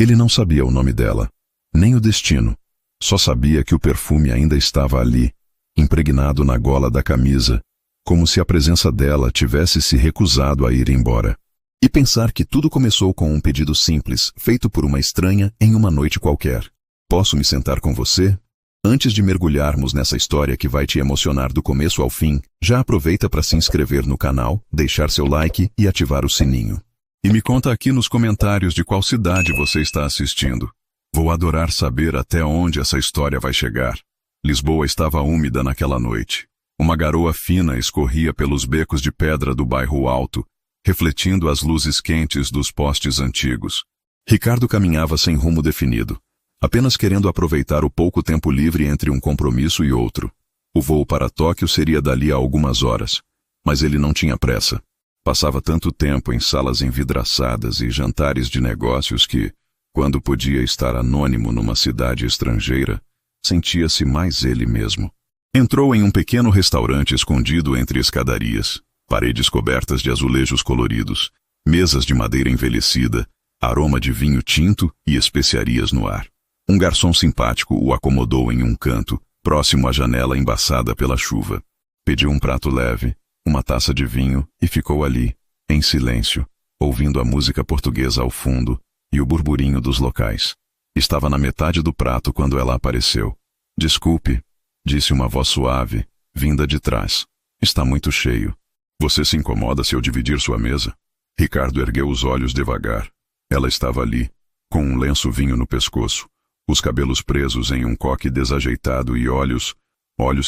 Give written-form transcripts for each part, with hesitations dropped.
Ele não sabia o nome dela, nem o destino. Só sabia que o perfume ainda estava ali, impregnado na gola da camisa, como se a presença dela tivesse se recusado a ir embora. E pensar que tudo começou com um pedido simples, feito por uma estranha em uma noite qualquer. Posso me sentar com você? Antes de mergulharmos nessa história que vai te emocionar do começo ao fim, já aproveita para se inscrever no canal, deixar seu like e ativar o sininho. E me conta aqui nos comentários de qual cidade você está assistindo. Vou adorar saber até onde essa história vai chegar. Lisboa estava úmida naquela noite. Uma garoa fina escorria pelos becos de pedra do bairro Alto, refletindo as luzes quentes dos postes antigos. Ricardo caminhava sem rumo definido, apenas querendo aproveitar o pouco tempo livre entre um compromisso e outro. O voo para Tóquio seria dali a algumas horas, mas ele não tinha pressa. Passava tanto tempo em salas envidraçadas e jantares de negócios que, quando podia estar anônimo numa cidade estrangeira, sentia-se mais ele mesmo. Entrou em um pequeno restaurante escondido entre escadarias, paredes cobertas de azulejos coloridos, mesas de madeira envelhecida, aroma de vinho tinto e especiarias no ar. Um garçom simpático o acomodou em um canto, próximo à janela embaçada pela chuva. Pediu um prato leve, uma taça de vinho e ficou ali, em silêncio, ouvindo a música portuguesa ao fundo e o burburinho dos locais. Estava na metade do prato quando ela apareceu. Desculpe, disse uma voz suave, vinda de trás. Está muito cheio. Você se incomoda se eu dividir sua mesa? Ricardo ergueu os olhos devagar. Ela estava ali, com um lenço vinho no pescoço, os cabelos presos em um coque desajeitado e olhos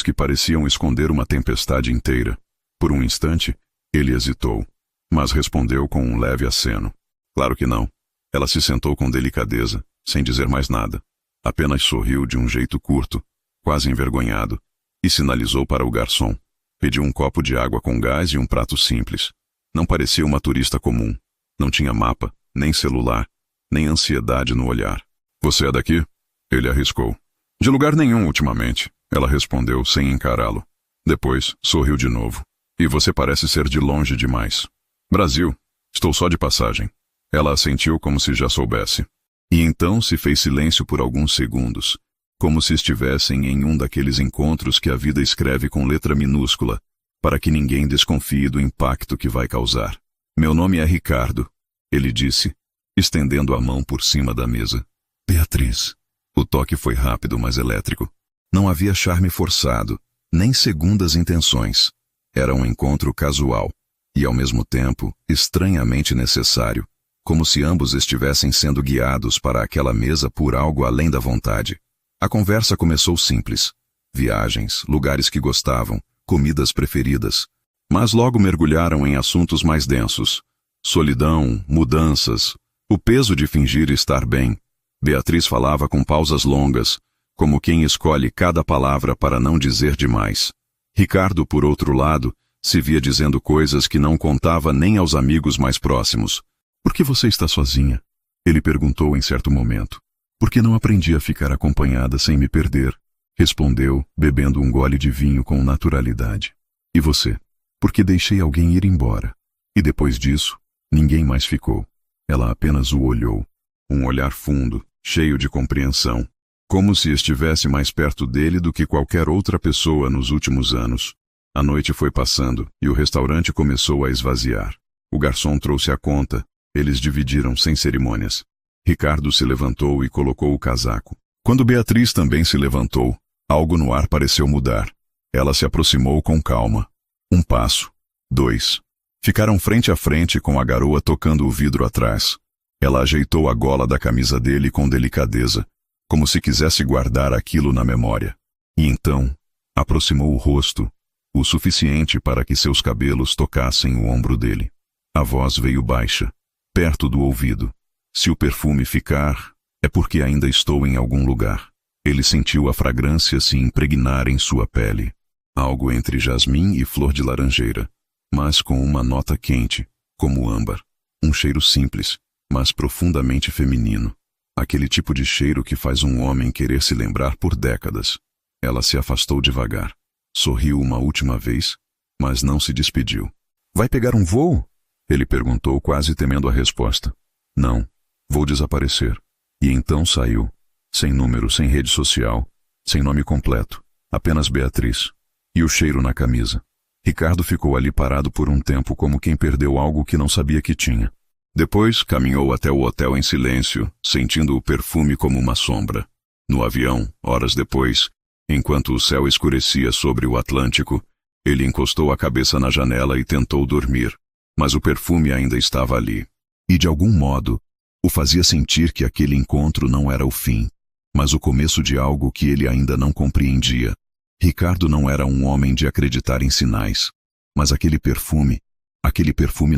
que pareciam esconder uma tempestade inteira. Por um instante, ele hesitou, mas respondeu com um leve aceno. Claro que não. Ela se sentou com delicadeza, sem dizer mais nada. Apenas sorriu de um jeito curto, quase envergonhado, e sinalizou para o garçom. Pediu um copo de água com gás e um prato simples. Não parecia uma turista comum. Não tinha mapa, nem celular, nem ansiedade no olhar. Você é daqui? Ele arriscou. De lugar nenhum ultimamente, ela respondeu sem encará-lo. Depois, sorriu de novo. E você parece ser de longe demais. Brasil. Estou só de passagem. Ela assentiu como se já soubesse. E então se fez silêncio por alguns segundos, como se estivessem em um daqueles encontros que a vida escreve com letra minúscula, para que ninguém desconfie do impacto que vai causar. Meu nome é Ricardo, ele disse, estendendo a mão por cima da mesa. Beatriz. O toque foi rápido, mas elétrico. Não havia charme forçado, nem segundas intenções. Era um encontro casual, e ao mesmo tempo, estranhamente necessário, como se ambos estivessem sendo guiados para aquela mesa por algo além da vontade. A conversa começou simples. Viagens, lugares que gostavam, comidas preferidas. Mas logo mergulharam em assuntos mais densos. Solidão, mudanças, o peso de fingir estar bem. Beatriz falava com pausas longas, como quem escolhe cada palavra para não dizer demais. Ricardo, por outro lado, se via dizendo coisas que não contava nem aos amigos mais próximos. Por que você está sozinha? Ele perguntou em certo momento. Porque não aprendi a ficar acompanhada sem me perder, respondeu, bebendo um gole de vinho com naturalidade. E você? Porque deixei alguém ir embora. E depois disso, ninguém mais ficou. Ela apenas o olhou. Um olhar fundo, cheio de compreensão, como se estivesse mais perto dele do que qualquer outra pessoa nos últimos anos. A noite foi passando e o restaurante começou a esvaziar. O garçom trouxe a conta. Eles dividiram sem cerimônias. Ricardo se levantou e colocou o casaco. Quando Beatriz também se levantou, algo no ar pareceu mudar. Ela se aproximou com calma. Um passo. 2. Ficaram frente a frente com a garoa tocando o vidro atrás. Ela ajeitou a gola da camisa dele com delicadeza, como se quisesse guardar aquilo na memória. E então, aproximou o rosto, o suficiente para que seus cabelos tocassem o ombro dele. A voz veio baixa, perto do ouvido. Se o perfume ficar, é porque ainda estou em algum lugar. Ele sentiu a fragrância se impregnar em sua pele. Algo entre jasmim e flor de laranjeira, mas com uma nota quente, como âmbar. Um cheiro simples, mas profundamente feminino. Aquele tipo de cheiro que faz um homem querer se lembrar por décadas. Ela se afastou devagar. Sorriu uma última vez, mas não se despediu. Vai pegar um voo? Ele perguntou, quase temendo a resposta. Não, vou desaparecer. E então saiu. Sem número, sem rede social, sem nome completo. Apenas Beatriz. E o cheiro na camisa. Ricardo ficou ali parado por um tempo como quem perdeu algo que não sabia que tinha. Depois, caminhou até o hotel em silêncio, sentindo o perfume como uma sombra. No avião, horas depois, enquanto o céu escurecia sobre o Atlântico, ele encostou a cabeça na janela e tentou dormir. Mas o perfume ainda estava ali. E de algum modo, o fazia sentir que aquele encontro não era o fim, mas o começo de algo que ele ainda não compreendia. Ricardo não era um homem de acreditar em sinais, mas aquele perfume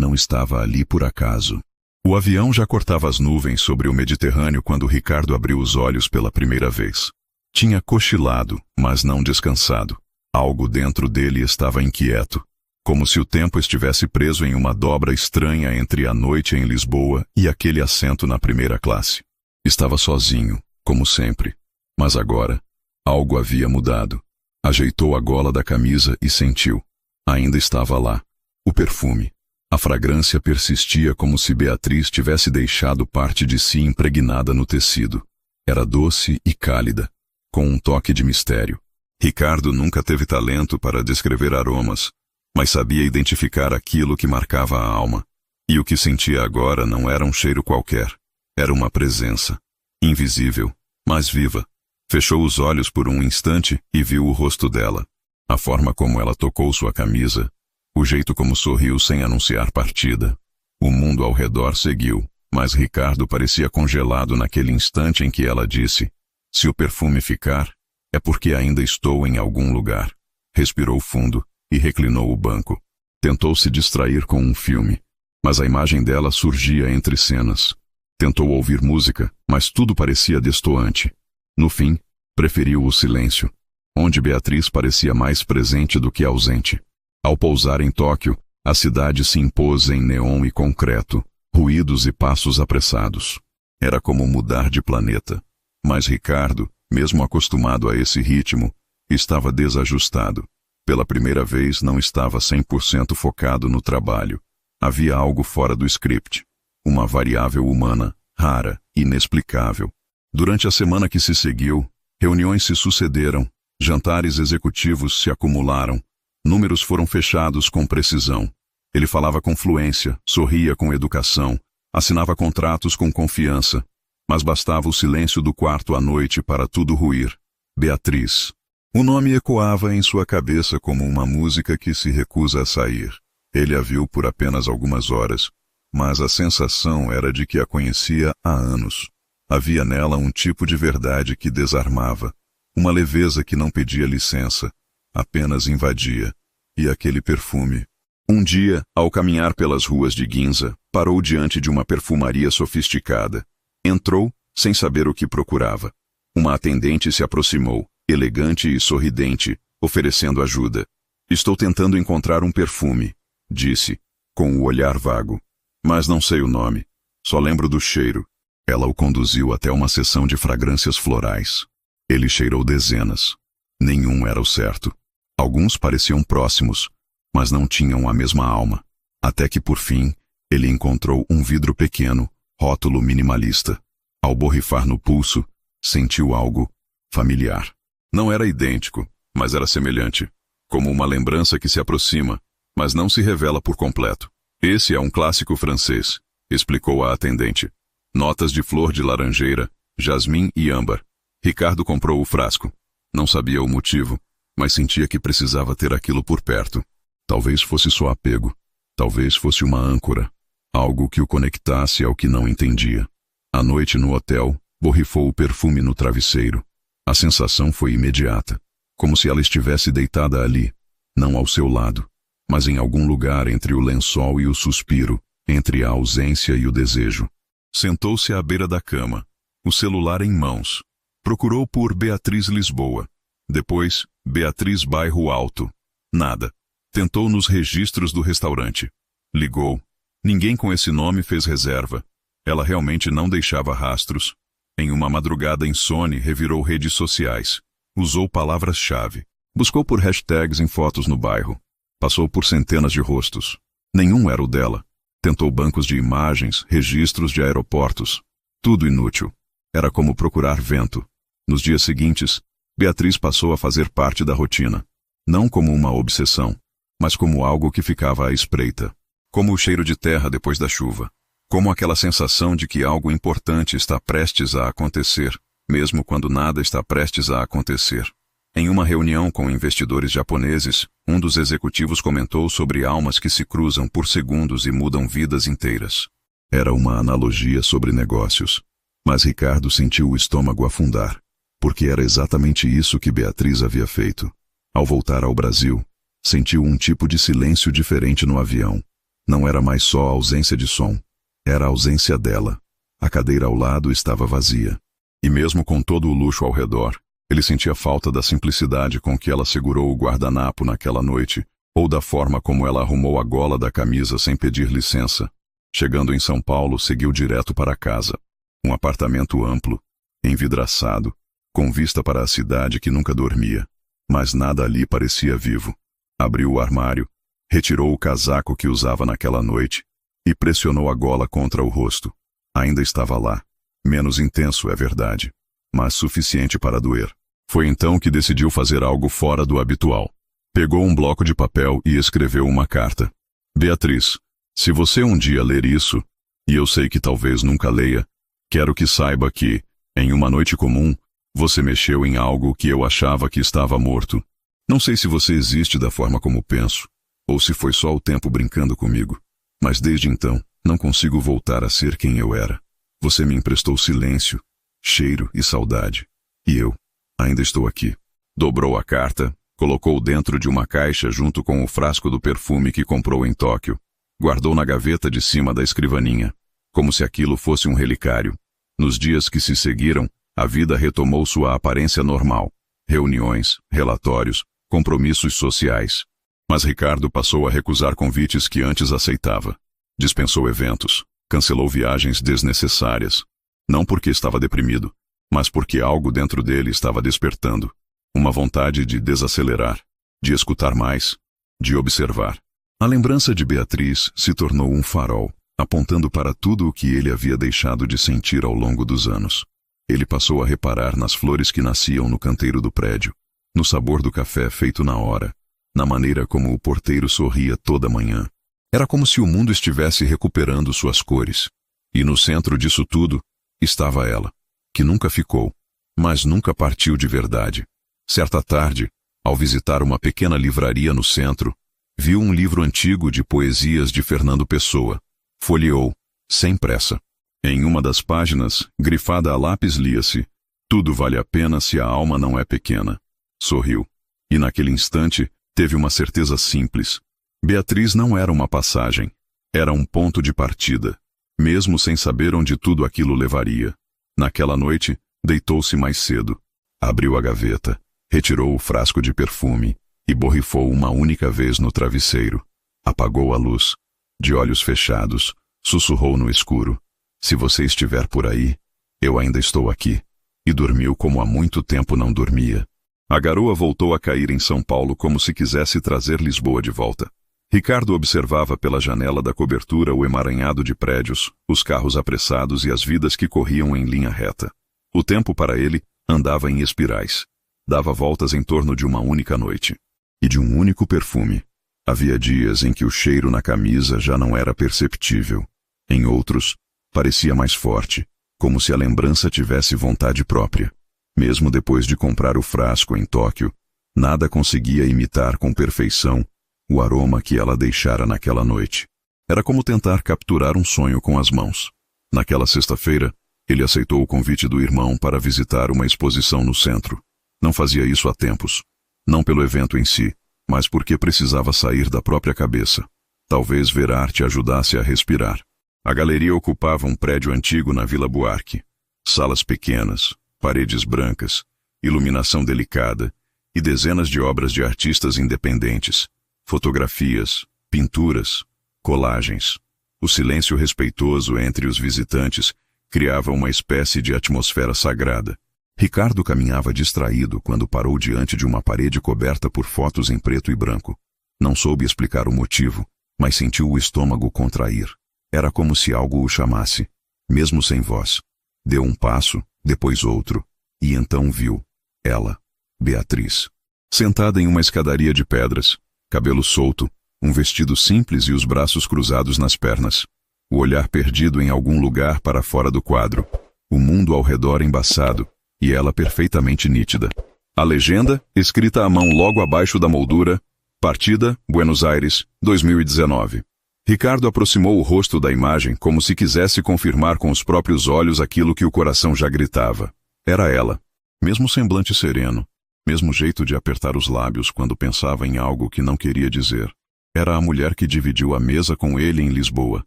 não estava ali por acaso. O avião já cortava as nuvens sobre o Mediterrâneo quando Ricardo abriu os olhos pela primeira vez. Tinha cochilado, mas não descansado. Algo dentro dele estava inquieto, como se o tempo estivesse preso em uma dobra estranha entre a noite em Lisboa e aquele assento na primeira classe. Estava sozinho, como sempre, mas agora, algo havia mudado. Ajeitou a gola da camisa e sentiu. Ainda estava lá. O perfume. A fragrância persistia como se Beatriz tivesse deixado parte de si impregnada no tecido. Era doce e cálida, com um toque de mistério. Ricardo nunca teve talento para descrever aromas, mas sabia identificar aquilo que marcava a alma. E o que sentia agora não era um cheiro qualquer. Era uma presença. Invisível, mas viva. Fechou os olhos por um instante e viu o rosto dela. A forma como ela tocou sua camisa. O jeito como sorriu sem anunciar partida. O mundo ao redor seguiu, mas Ricardo parecia congelado naquele instante em que ela disse: "Se o perfume ficar, é porque ainda estou em algum lugar." Respirou fundo e reclinou o banco. Tentou se distrair com um filme, mas a imagem dela surgia entre cenas. Tentou ouvir música, mas tudo parecia destoante. No fim, preferiu o silêncio, onde Beatriz parecia mais presente do que ausente. Ao pousar em Tóquio, a cidade se impôs em neon e concreto, ruídos e passos apressados. Era como mudar de planeta. Mas Ricardo, mesmo acostumado a esse ritmo, estava desajustado. Pela primeira vez não estava 100% focado no trabalho. Havia algo fora do script. Uma variável humana, rara, inexplicável. Durante a semana que se seguiu, reuniões se sucederam, jantares executivos se acumularam, números foram fechados com precisão. Ele falava com fluência, sorria com educação, assinava contratos com confiança, mas bastava o silêncio do quarto à noite para tudo ruir. Beatriz. O nome ecoava em sua cabeça como uma música que se recusa a sair. Ele a viu por apenas algumas horas, mas a sensação era de que a conhecia há anos. Havia nela um tipo de verdade que desarmava, uma leveza que não pedia licença, apenas invadia. E aquele perfume. Um dia, ao caminhar pelas ruas de Ginza, parou diante de uma perfumaria sofisticada. Entrou, sem saber o que procurava. Uma atendente se aproximou, elegante e sorridente, oferecendo ajuda. "Estou tentando encontrar um perfume", disse, com o olhar vago. "Mas não sei o nome. Só lembro do cheiro." Ela o conduziu até uma seção de fragrâncias florais. Ele cheirou dezenas. Nenhum era o certo. Alguns pareciam próximos, mas não tinham a mesma alma. Até que, por fim, ele encontrou um vidro pequeno, rótulo minimalista. Ao borrifar no pulso, sentiu algo familiar. Não era idêntico, mas era semelhante. Como uma lembrança que se aproxima, mas não se revela por completo. "Esse é um clássico francês", explicou a atendente. "Notas de flor de laranjeira, jasmim e âmbar." Ricardo comprou o frasco. Não sabia o motivo, mas sentia que precisava ter aquilo por perto. Talvez fosse só apego. Talvez fosse uma âncora. Algo que o conectasse ao que não entendia. À noite no hotel, borrifou o perfume no travesseiro. A sensação foi imediata. Como se ela estivesse deitada ali. Não ao seu lado, mas em algum lugar entre o lençol e o suspiro, entre a ausência e o desejo. Sentou-se à beira da cama, o celular em mãos. Procurou por Beatriz Lisboa. Depois, Beatriz Bairro Alto. Nada. Tentou nos registros do restaurante. Ligou. Ninguém com esse nome fez reserva. Ela realmente não deixava rastros. Em uma madrugada insone, revirou redes sociais. Usou palavras-chave. Buscou por hashtags em fotos no bairro. Passou por centenas de rostos. Nenhum era o dela. Tentou bancos de imagens, registros de aeroportos. Tudo inútil. Era como procurar vento. Nos dias seguintes, Beatriz passou a fazer parte da rotina. Não como uma obsessão, mas como algo que ficava à espreita. Como o cheiro de terra depois da chuva. Como aquela sensação de que algo importante está prestes a acontecer, mesmo quando nada está prestes a acontecer. Em uma reunião com investidores japoneses, um dos executivos comentou sobre almas que se cruzam por segundos e mudam vidas inteiras. Era uma analogia sobre negócios. Mas Ricardo sentiu o estômago afundar, porque era exatamente isso que Beatriz havia feito. Ao voltar ao Brasil, sentiu um tipo de silêncio diferente no avião. Não era mais só a ausência de som. Era a ausência dela. A cadeira ao lado estava vazia. E mesmo com todo o luxo ao redor, ele sentia falta da simplicidade com que ela segurou o guardanapo naquela noite, ou da forma como ela arrumou a gola da camisa sem pedir licença. Chegando em São Paulo, seguiu direto para casa. Um apartamento amplo, envidraçado, com vista para a cidade que nunca dormia. Mas nada ali parecia vivo. Abriu o armário, retirou o casaco que usava naquela noite e pressionou a gola contra o rosto. Ainda estava lá. Menos intenso, é verdade, mas suficiente para doer. Foi então que decidiu fazer algo fora do habitual. Pegou um bloco de papel e escreveu uma carta. Beatriz, se você um dia ler isso, e eu sei que talvez nunca leia, quero que saiba que, em uma noite comum, você mexeu em algo que eu achava que estava morto. Não sei se você existe da forma como penso, ou se foi só o tempo brincando comigo, mas desde então, não consigo voltar a ser quem eu era. Você me emprestou silêncio, cheiro e saudade. E eu ainda estou aqui. Dobrou a carta, colocou dentro de uma caixa junto com o frasco do perfume que comprou em Tóquio. Guardou na gaveta de cima da escrivaninha, como se aquilo fosse um relicário. Nos dias que se seguiram, a vida retomou sua aparência normal. Reuniões, relatórios, compromissos sociais. Mas Ricardo passou a recusar convites que antes aceitava. Dispensou eventos, cancelou viagens desnecessárias. Não porque estava deprimido, mas porque algo dentro dele estava despertando. Uma vontade de desacelerar, de escutar mais, de observar. A lembrança de Beatriz se tornou um farol, apontando para tudo o que ele havia deixado de sentir ao longo dos anos. Ele passou a reparar nas flores que nasciam no canteiro do prédio, no sabor do café feito na hora, na maneira como o porteiro sorria toda manhã. Era como se o mundo estivesse recuperando suas cores. E no centro disso tudo, estava ela, que nunca ficou, mas nunca partiu de verdade. Certa tarde, ao visitar uma pequena livraria no centro, viu um livro antigo de poesias de Fernando Pessoa. Folheou, sem pressa. Em uma das páginas, grifada a lápis, lia-se: "Tudo vale a pena se a alma não é pequena." Sorriu. E naquele instante, teve uma certeza simples. Beatriz não era uma passagem. Era um ponto de partida. Mesmo sem saber onde tudo aquilo levaria. Naquela noite, deitou-se mais cedo. Abriu a gaveta, retirou o frasco de perfume e borrifou uma única vez no travesseiro. Apagou a luz. De olhos fechados, sussurrou no escuro: "Se você estiver por aí, eu ainda estou aqui." E dormiu como há muito tempo não dormia. A garoa voltou a cair em São Paulo como se quisesse trazer Lisboa de volta. Ricardo observava pela janela da cobertura o emaranhado de prédios, os carros apressados e as vidas que corriam em linha reta. O tempo para ele andava em espirais. Dava voltas em torno de uma única noite. E de um único perfume. Havia dias em que o cheiro na camisa já não era perceptível. Em outros, parecia mais forte, como se a lembrança tivesse vontade própria. Mesmo depois de comprar o frasco em Tóquio, nada conseguia imitar com perfeição o aroma que ela deixara naquela noite. Era como tentar capturar um sonho com as mãos. Naquela sexta-feira, ele aceitou o convite do irmão para visitar uma exposição no centro. Não fazia isso há tempos. Não pelo evento em si, mas porque precisava sair da própria cabeça. Talvez ver arte ajudasse a respirar. A galeria ocupava um prédio antigo na Vila Buarque. Salas pequenas, paredes brancas, iluminação delicada e dezenas de obras de artistas independentes. Fotografias, pinturas, colagens. O silêncio respeitoso entre os visitantes criava uma espécie de atmosfera sagrada. Ricardo caminhava distraído quando parou diante de uma parede coberta por fotos em preto e branco. Não soube explicar o motivo, mas sentiu o estômago contrair. Era como se algo o chamasse, mesmo sem voz. Deu um passo, depois outro, e então viu ela, Beatriz, sentada em uma escadaria de pedras, cabelo solto, um vestido simples e os braços cruzados nas pernas. O olhar perdido em algum lugar para fora do quadro. O mundo ao redor embaçado, e ela perfeitamente nítida. A legenda, escrita à mão logo abaixo da moldura: Partida, Buenos Aires, 2019. Ricardo aproximou o rosto da imagem como se quisesse confirmar com os próprios olhos aquilo que o coração já gritava. Era ela. Mesmo semblante sereno, mesmo jeito de apertar os lábios quando pensava em algo que não queria dizer. Era a mulher que dividiu a mesa com ele em Lisboa.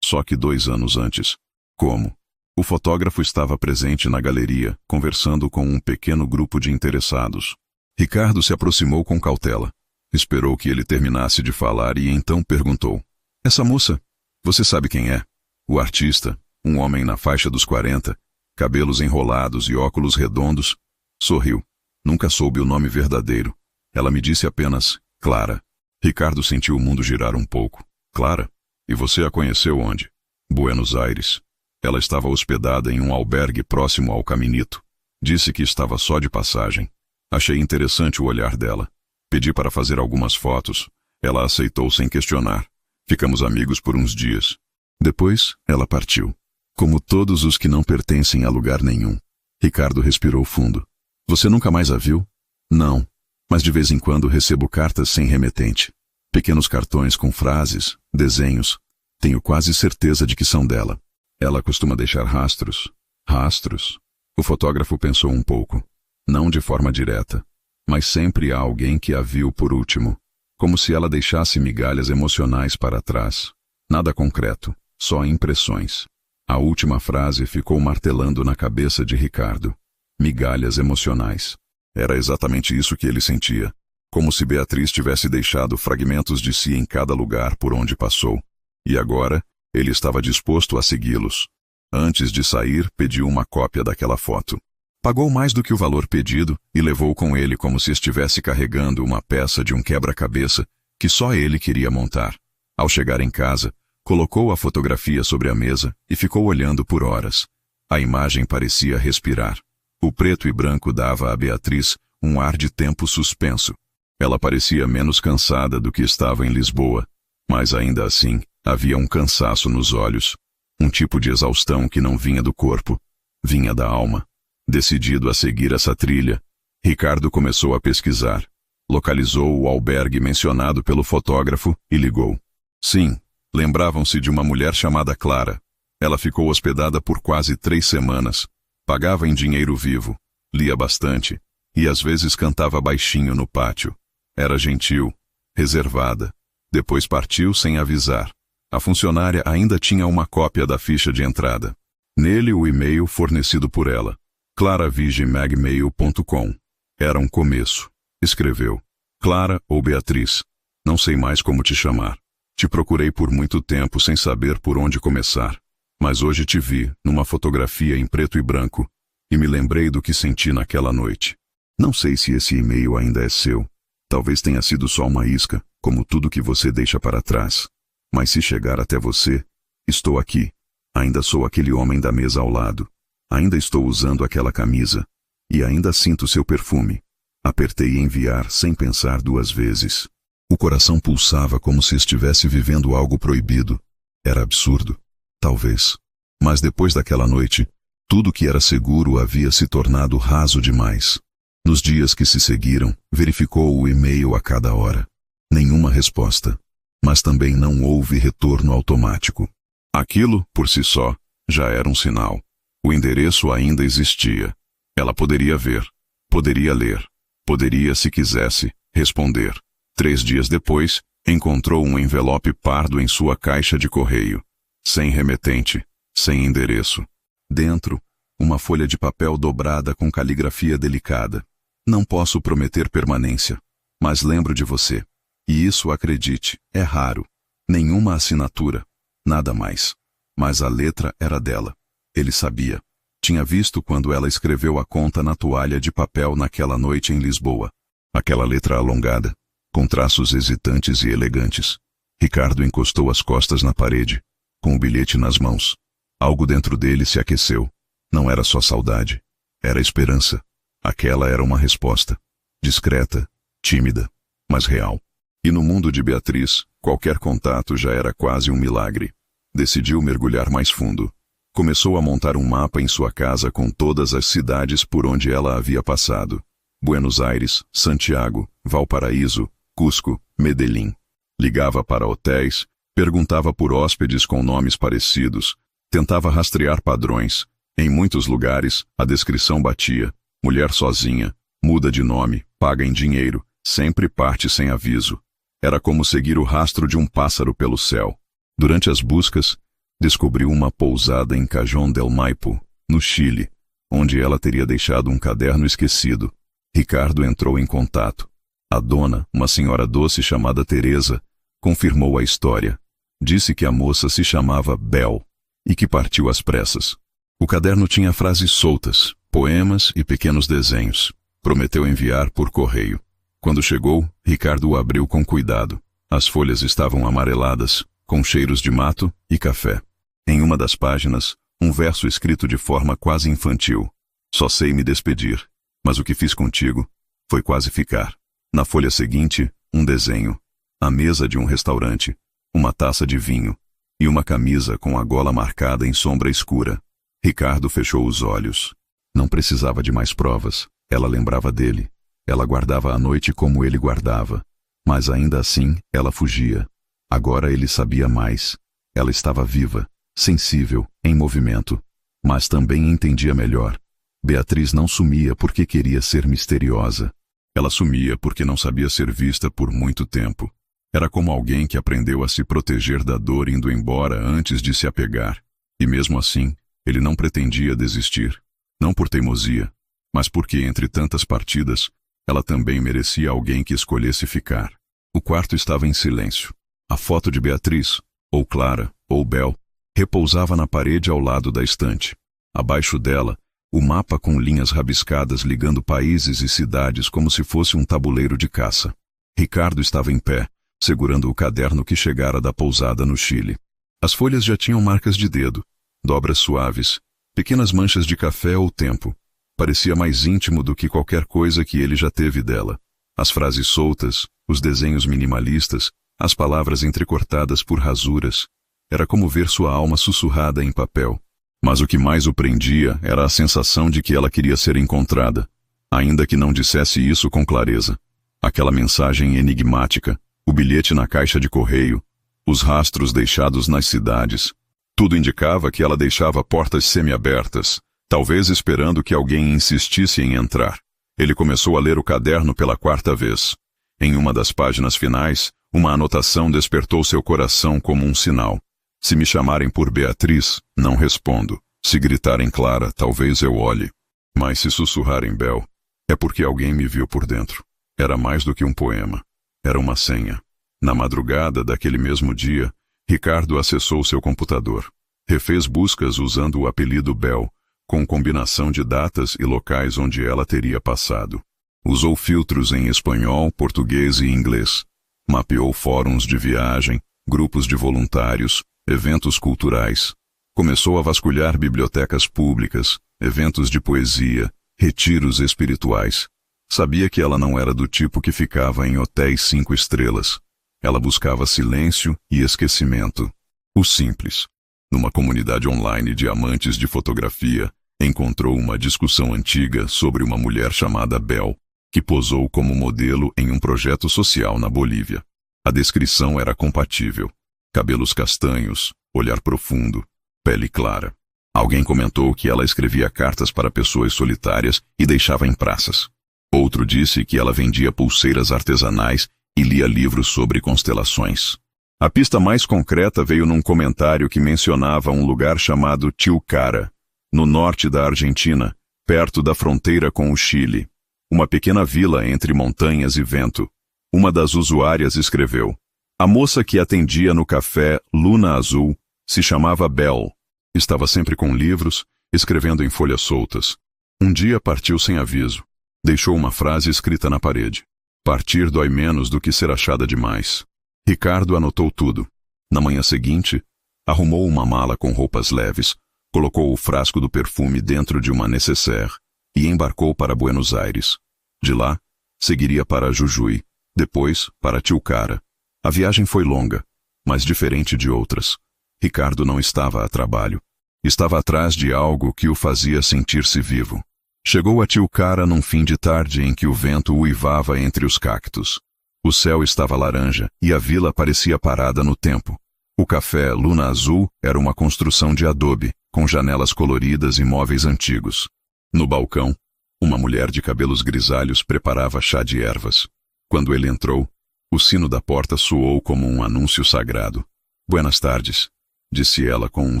Só que 2 anos antes. Como? O fotógrafo estava presente na galeria, conversando com um pequeno grupo de interessados. Ricardo se aproximou com cautela. Esperou que ele terminasse de falar e então perguntou: Essa moça, você sabe quem é? O artista, um homem na faixa dos 40, cabelos enrolados e óculos redondos, sorriu. Nunca soube o nome verdadeiro. Ela me disse apenas, Clara. Ricardo sentiu o mundo girar um pouco. Clara? E você a conheceu onde? Buenos Aires. Ela estava hospedada em um albergue próximo ao Caminito. Disse que estava só de passagem. Achei interessante o olhar dela. Pedi para fazer algumas fotos. Ela aceitou sem questionar. Ficamos amigos por uns dias. Depois, ela partiu. Como todos os que não pertencem a lugar nenhum. Ricardo respirou fundo. Você nunca mais a viu? Não. Mas de vez em quando recebo cartas sem remetente. Pequenos cartões com frases, desenhos. Tenho quase certeza de que são dela. Ela costuma deixar rastros. Rastros? O fotógrafo pensou um pouco. Não de forma direta. Mas sempre há alguém que a viu por último. Como se ela deixasse migalhas emocionais para trás. Nada concreto, só impressões. A última frase ficou martelando na cabeça de Ricardo. Migalhas emocionais. Era exatamente isso que ele sentia. Como se Beatriz tivesse deixado fragmentos de si em cada lugar por onde passou. E agora, ele estava disposto a segui-los. Antes de sair, pediu uma cópia daquela foto. Pagou mais do que o valor pedido e levou com ele como se estivesse carregando uma peça de um quebra-cabeça que só ele queria montar. Ao chegar em casa, colocou a fotografia sobre a mesa e ficou olhando por horas. A imagem parecia respirar. O preto e branco dava a Beatriz um ar de tempo suspenso. Ela parecia menos cansada do que estava em Lisboa, mas ainda assim havia um cansaço nos olhos. Um tipo de exaustão que não vinha do corpo, vinha da alma. Decidido a seguir essa trilha, Ricardo começou a pesquisar. Localizou o albergue mencionado pelo fotógrafo e ligou. Sim, lembravam-se de uma mulher chamada Clara. Ela ficou hospedada por quase 3 semanas. Pagava em dinheiro vivo, lia bastante e às vezes cantava baixinho no pátio. Era gentil, reservada. Depois partiu sem avisar. A funcionária ainda tinha uma cópia da ficha de entrada. Nele o e-mail fornecido por ela. claravigemail.com. Era um começo. Escreveu. Clara ou Beatriz. Não sei mais como te chamar. Te procurei por muito tempo sem saber por onde começar. Mas hoje te vi, numa fotografia em preto e branco, e me lembrei do que senti naquela noite. Não sei se esse e-mail ainda é seu. Talvez tenha sido só uma isca, como tudo que você deixa para trás. Mas se chegar até você, estou aqui. Ainda sou aquele homem da mesa ao lado. Ainda estou usando aquela camisa. E ainda sinto seu perfume. Apertei enviar sem pensar 2 vezes. O coração pulsava como se estivesse vivendo algo proibido. Era absurdo. Talvez. Mas depois daquela noite, tudo que era seguro havia se tornado raso demais. Nos dias que se seguiram, verificou o e-mail a cada hora. Nenhuma resposta. Mas também não houve retorno automático. Aquilo, por si só, já era um sinal. O endereço ainda existia. Ela poderia ver, poderia ler, poderia, se quisesse, responder. 3 dias depois, encontrou um envelope pardo em sua caixa de correio. Sem remetente, sem endereço. Dentro, uma folha de papel dobrada com caligrafia delicada. Não posso prometer permanência, mas lembro de você. E isso, acredite, é raro. Nenhuma assinatura, nada mais. Mas a letra era dela. Ele sabia. Tinha visto quando ela escreveu a conta na toalha de papel naquela noite em Lisboa. Aquela letra alongada, com traços hesitantes e elegantes. Ricardo encostou as costas na parede, com o bilhete nas mãos. Algo dentro dele se aqueceu. Não era só saudade. Era esperança. Aquela era uma resposta. Discreta, tímida, mas real. E no mundo de Beatriz, qualquer contato já era quase um milagre. Decidiu mergulhar mais fundo. Começou a montar um mapa em sua casa com todas as cidades por onde ela havia passado. Buenos Aires, Santiago, Valparaíso, Cusco, Medellín. Ligava para hotéis, perguntava por hóspedes com nomes parecidos, tentava rastrear padrões. Em muitos lugares, a descrição batia. Mulher sozinha, muda de nome, paga em dinheiro, sempre parte sem aviso. Era como seguir o rastro de um pássaro pelo céu. Durante as buscas, descobriu uma pousada em Cajón del Maipo, no Chile, onde ela teria deixado um caderno esquecido. Ricardo entrou em contato. A dona, uma senhora doce chamada Teresa, confirmou a história. Disse que a moça se chamava Bel e que partiu às pressas. O caderno tinha frases soltas, poemas e pequenos desenhos. Prometeu enviar por correio. Quando chegou, Ricardo o abriu com cuidado. As folhas estavam amareladas, com cheiros de mato e café. Em uma das páginas, um verso escrito de forma quase infantil. Só sei me despedir, mas o que fiz contigo foi quase ficar. Na folha seguinte, um desenho. A mesa de um restaurante, uma taça de vinho e uma camisa com a gola marcada em sombra escura. Ricardo fechou os olhos. Não precisava de mais provas. Ela lembrava dele. Ela guardava a noite como ele guardava. Mas ainda assim, ela fugia. Agora ele sabia mais. Ela estava viva, sensível, em movimento. Mas também entendia melhor. Beatriz não sumia porque queria ser misteriosa. Ela sumia porque não sabia ser vista por muito tempo. Era como alguém que aprendeu a se proteger da dor indo embora antes de se apegar. E mesmo assim, ele não pretendia desistir. Não por teimosia, mas porque entre tantas partidas, ela também merecia alguém que escolhesse ficar. O quarto estava em silêncio. A foto de Beatriz, ou Clara, ou Bel, repousava na parede ao lado da estante. Abaixo dela, o mapa com linhas rabiscadas ligando países e cidades como se fosse um tabuleiro de caça. Ricardo estava em pé, segurando o caderno que chegara da pousada no Chile. As folhas já tinham marcas de dedo, dobras suaves, pequenas manchas de café ou tempo. Parecia mais íntimo do que qualquer coisa que ele já teve dela. As frases soltas, os desenhos minimalistas, as palavras entrecortadas por rasuras. Era como ver sua alma sussurrada em papel. Mas o que mais o prendia era a sensação de que ela queria ser encontrada, ainda que não dissesse isso com clareza. Aquela mensagem enigmática, o bilhete na caixa de correio, os rastros deixados nas cidades. Tudo indicava que ela deixava portas semiabertas, talvez esperando que alguém insistisse em entrar. Ele começou a ler o caderno pela quarta vez. Em uma das páginas finais, uma anotação despertou seu coração como um sinal. Se me chamarem por Beatriz, não respondo. Se gritarem Clara, talvez eu olhe. Mas se sussurrarem Bel, é porque alguém me viu por dentro. Era mais do que um poema. Era uma senha. Na madrugada daquele mesmo dia, Ricardo acessou seu computador. Refez buscas usando o apelido Bel, com combinação de datas e locais onde ela teria passado. Usou filtros em espanhol, português e inglês. Mapeou fóruns de viagem, grupos de voluntários, eventos culturais. Começou a vasculhar bibliotecas públicas, eventos de poesia, retiros espirituais. Sabia que ela não era do tipo que ficava em hotéis 5 estrelas. Ela buscava silêncio e esquecimento. O simples. Numa comunidade online de amantes de fotografia, encontrou uma discussão antiga sobre uma mulher chamada Bel, que posou como modelo em um projeto social na Bolívia. A descrição era compatível. Cabelos castanhos, olhar profundo, pele clara. Alguém comentou que ela escrevia cartas para pessoas solitárias e deixava em praças. Outro disse que ela vendia pulseiras artesanais e lia livros sobre constelações. A pista mais concreta veio num comentário que mencionava um lugar chamado Tilcara, no norte da Argentina, perto da fronteira com o Chile. Uma pequena vila entre montanhas e vento. Uma das usuárias escreveu: a moça que atendia no café Luna Azul se chamava Bel. Estava sempre com livros, escrevendo em folhas soltas. Um dia partiu sem aviso. Deixou uma frase escrita na parede. Partir dói menos do que ser achada demais. Ricardo anotou tudo. Na manhã seguinte, arrumou uma mala com roupas leves, colocou o frasco do perfume dentro de uma nécessaire e embarcou para Buenos Aires. De lá, seguiria para Jujuy, depois para Tilcara. A viagem foi longa, mas diferente de outras. Ricardo não estava a trabalho. Estava atrás de algo que o fazia sentir-se vivo. Chegou a Tilcara num fim de tarde em que o vento uivava entre os cactos. O céu estava laranja e a vila parecia parada no tempo. O café Luna Azul era uma construção de adobe, com janelas coloridas e móveis antigos. No balcão, uma mulher de cabelos grisalhos preparava chá de ervas. Quando ele entrou, o sino da porta soou como um anúncio sagrado. "Buenas tardes", disse ela com um